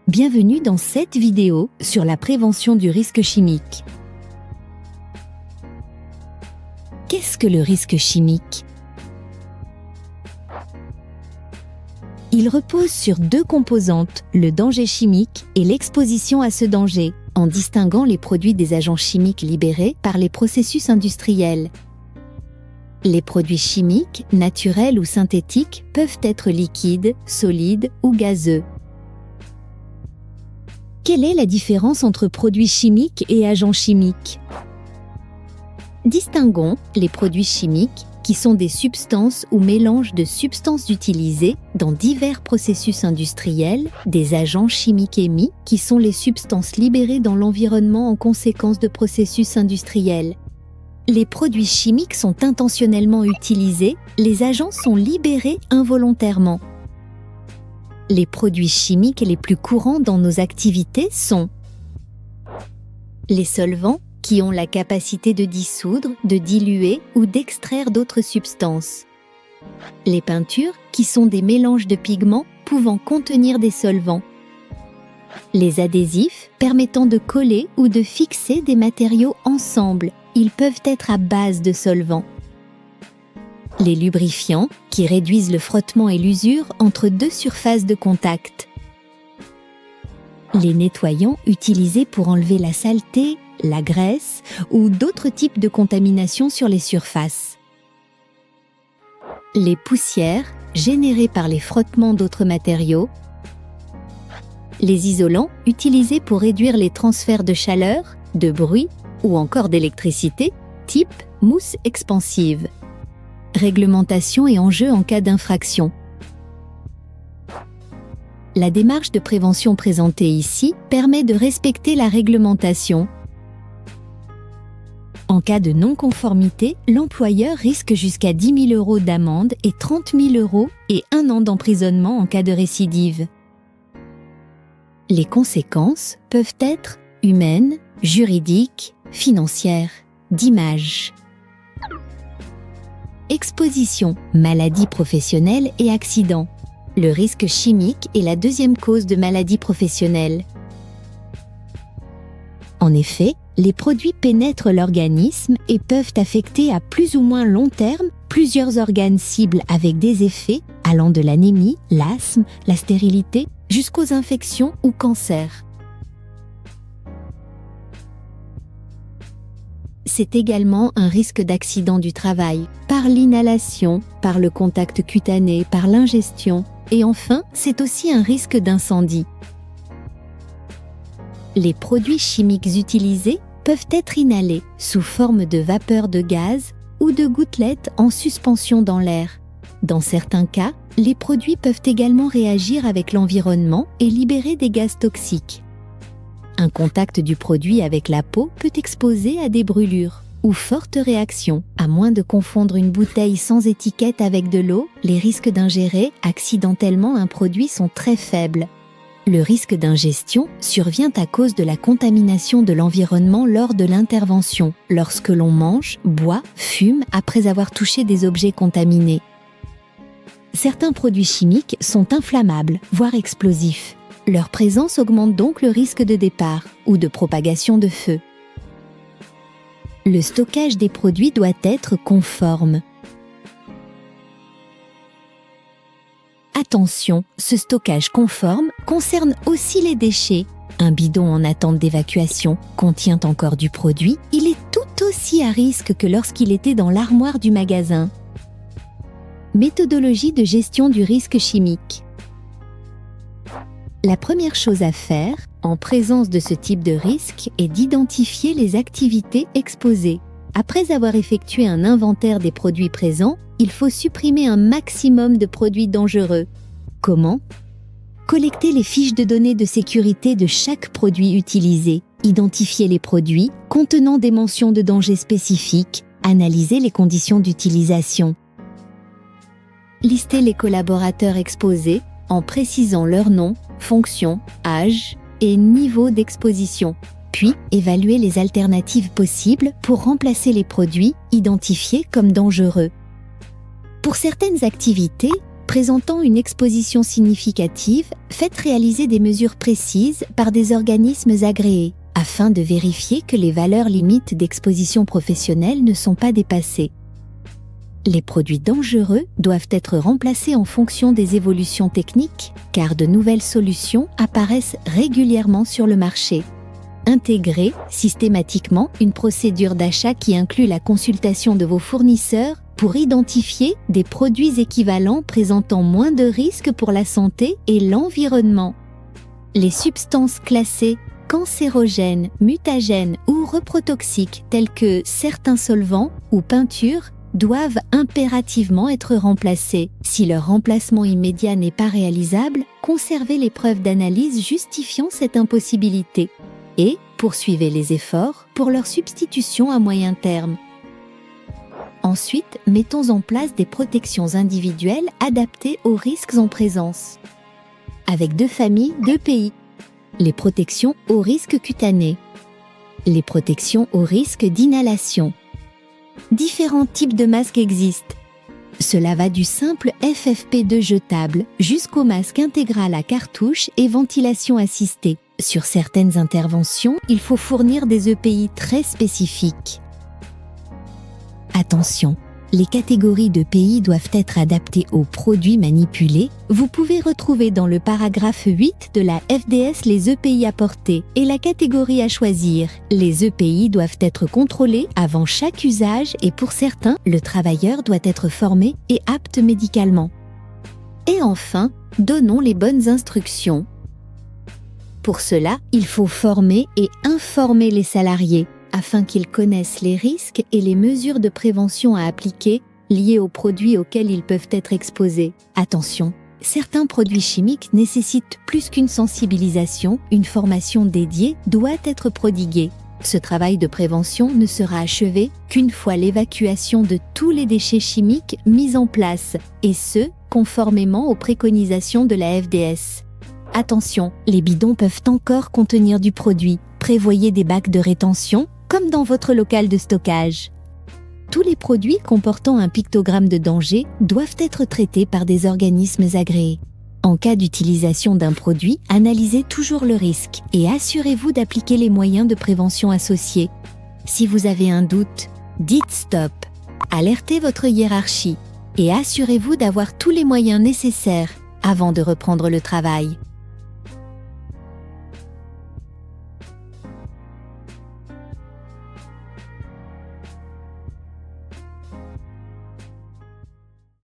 Bienvenue dans cette vidéo sur la prévention du risque chimique. Qu'est-ce que le risque chimique? Il repose sur deux composantes, le danger chimique et l'exposition à ce danger, en distinguant les produits des agents chimiques libérés par les processus industriels. Les produits chimiques, naturels ou synthétiques, peuvent être liquides, solides ou gazeux. Quelle est la différence entre produits chimiques et agents chimiques? Distinguons les produits chimiques, qui sont des substances ou mélanges de substances utilisées dans divers processus industriels, des agents chimiques émis, qui sont les substances libérées dans l'environnement en conséquence de processus industriels. Les produits chimiques sont intentionnellement utilisés, les agents sont libérés involontairement. Les produits chimiques les plus courants dans nos activités sont les solvants, qui ont la capacité de dissoudre, de diluer ou d'extraire d'autres substances. Les peintures, qui sont des mélanges de pigments pouvant contenir des solvants. Les adhésifs, permettant de coller ou de fixer des matériaux ensemble. Ils peuvent être à base de solvants. Les lubrifiants, qui réduisent le frottement et l'usure entre deux surfaces de contact. Les nettoyants utilisés pour enlever la saleté, la graisse ou d'autres types de contamination sur les surfaces. Les poussières, générées par les frottements d'autres matériaux. Les isolants, utilisés pour réduire les transferts de chaleur, de bruit ou encore d'électricité, type mousse expansive. Réglementation et enjeux en cas d'infraction. La démarche de prévention présentée ici permet de respecter la réglementation. En cas de non-conformité, l'employeur risque jusqu'à 10 000 € d'amende et 30 000 € et 1 an d'emprisonnement en cas de récidive. Les conséquences peuvent être humaines, juridiques, financières, d'image. Exposition, maladies professionnelles et accidents. Le risque chimique est la deuxième cause de maladie professionnelle. En effet, les produits pénètrent l'organisme et peuvent affecter à plus ou moins long terme plusieurs organes cibles avec des effets allant de l'anémie, l'asthme, la stérilité, jusqu'aux infections ou cancers. C'est également un risque d'accident du travail, par l'inhalation, par le contact cutané, par l'ingestion, et enfin, c'est aussi un risque d'incendie. Les produits chimiques utilisés peuvent être inhalés sous forme de vapeur de gaz ou de gouttelettes en suspension dans l'air. Dans certains cas, les produits peuvent également réagir avec l'environnement et libérer des gaz toxiques. Un contact du produit avec la peau peut exposer à des brûlures ou fortes réactions. À moins de confondre une bouteille sans étiquette avec de l'eau, les risques d'ingérer accidentellement un produit sont très faibles. Le risque d'ingestion survient à cause de la contamination de l'environnement lors de l'intervention, lorsque l'on mange, boit, fume après avoir touché des objets contaminés. Certains produits chimiques sont inflammables, voire explosifs. Leur présence augmente donc le risque de départ ou de propagation de feu. Le stockage des produits doit être conforme. Attention, ce stockage conforme concerne aussi les déchets. Un bidon en attente d'évacuation contient encore du produit, il est tout aussi à risque que lorsqu'il était dans l'armoire du magasin. Méthodologie de gestion du risque chimique. La première chose à faire, en présence de ce type de risque, est d'identifier les activités exposées. Après avoir effectué un inventaire des produits présents, il faut supprimer un maximum de produits dangereux. Comment? Collecter les fiches de données de sécurité de chaque produit utilisé, identifier les produits contenant des mentions de danger spécifiques, analyser les conditions d'utilisation. Lister les collaborateurs exposés en précisant leur nom, fonction, âge et niveau d'exposition, puis évaluer les alternatives possibles pour remplacer les produits identifiés comme dangereux. Pour certaines activités, présentant une exposition significative, faites réaliser des mesures précises par des organismes agréés, afin de vérifier que les valeurs limites d'exposition professionnelle ne sont pas dépassées. Les produits dangereux doivent être remplacés en fonction des évolutions techniques, car de nouvelles solutions apparaissent régulièrement sur le marché. Intégrez systématiquement une procédure d'achat qui inclut la consultation de vos fournisseurs pour identifier des produits équivalents présentant moins de risques pour la santé et l'environnement. Les substances classées cancérogènes, mutagènes ou reprotoxiques telles que certains solvants ou peintures doivent impérativement être remplacées. Si leur remplacement immédiat n'est pas réalisable, conservez les preuves d'analyse justifiant cette impossibilité et poursuivez les efforts pour leur substitution à moyen terme. Ensuite, mettons en place des protections individuelles adaptées aux risques en présence. Avec 2 familles, 2 pays. Les protections au risque cutané. Les protections au risque d'inhalation. Différents types de masques existent. Cela va du simple FFP2 jetable jusqu'au masque intégral à cartouche et ventilation assistée. Sur certaines interventions, il faut fournir des EPI très spécifiques. Attention, les catégories de pays doivent être adaptées aux produits manipulés. Vous pouvez retrouver dans le paragraphe 8 de la FDS les EPI à porter et la catégorie à choisir. Les EPI doivent être contrôlés avant chaque usage et pour certains, le travailleur doit être formé et apte médicalement. Et enfin, donnons les bonnes instructions. Pour cela, il faut former et informer les salariés afin qu'ils connaissent les risques et les mesures de prévention à appliquer liées aux produits auxquels ils peuvent être exposés. Attention, certains produits chimiques nécessitent plus qu'une sensibilisation, une formation dédiée doit être prodiguée. Ce travail de prévention ne sera achevé qu'une fois l'évacuation de tous les déchets chimiques mis en place, et ce, conformément aux préconisations de la FDS. Attention, les bidons peuvent encore contenir du produit. Prévoyez des bacs de rétention, comme dans votre local de stockage. Tous les produits comportant un pictogramme de danger doivent être traités par des organismes agréés. En cas d'utilisation d'un produit, analysez toujours le risque et assurez-vous d'appliquer les moyens de prévention associés. Si vous avez un doute, dites stop. Alertez votre hiérarchie et assurez-vous d'avoir tous les moyens nécessaires avant de reprendre le travail.